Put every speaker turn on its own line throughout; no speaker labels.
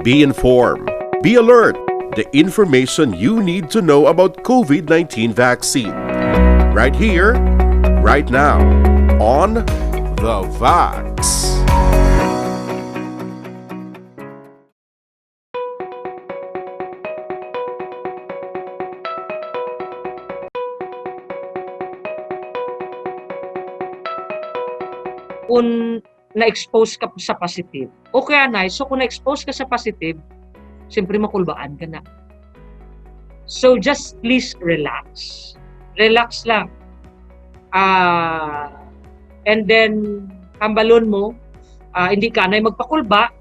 Be informed. Be alert. The information you need to know about COVID-19 vaccine. Right here, right now, on The Vax.
Kung na-expose ka sa positive, okay na. So kung na-expose ka sa positive, siyempre makulbaan ka na. So just please relax. Relax lang. And then, hambalon mo, hindi ka na magpakulba,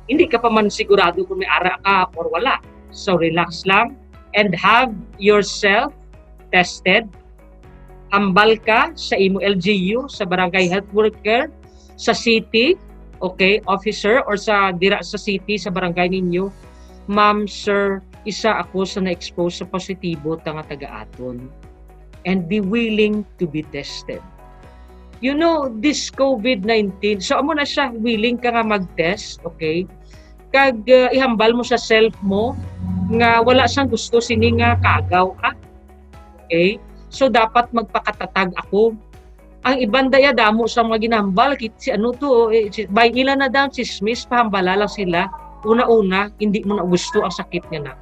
hindi ka pa man sigurado kung may ara ka or wala. So relax lang and have yourself tested. Hambal ka sa imo LGU, sa barangay health worker, sa city, okay, officer, or sa dira sa city, sa barangay ninyo. Ma'am, sir, isa ako sa na-expose sa positibo nga taga-aton. And be willing to be tested. You know, this COVID-19, so amo na siya, willing ka nga mag-test, okay? Kag ihambal mo sa self mo, nga wala siyang gusto sini nga kagaw ka. Okay? So dapat magpakatatag ako. Ang ibang daya damo sa mga ginambal, si ano to, by ilan na daw, chismis, pahambala lang sila. Una-una, hindi mo na gusto ang sakit niya na.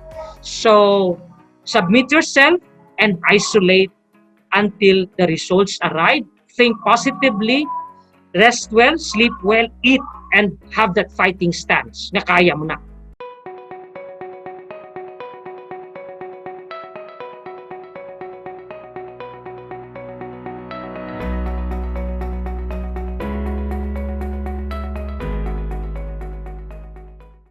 So, submit yourself and isolate until the results arrive. Think positively, rest well, sleep well, eat, and have that fighting stance na kaya mo na.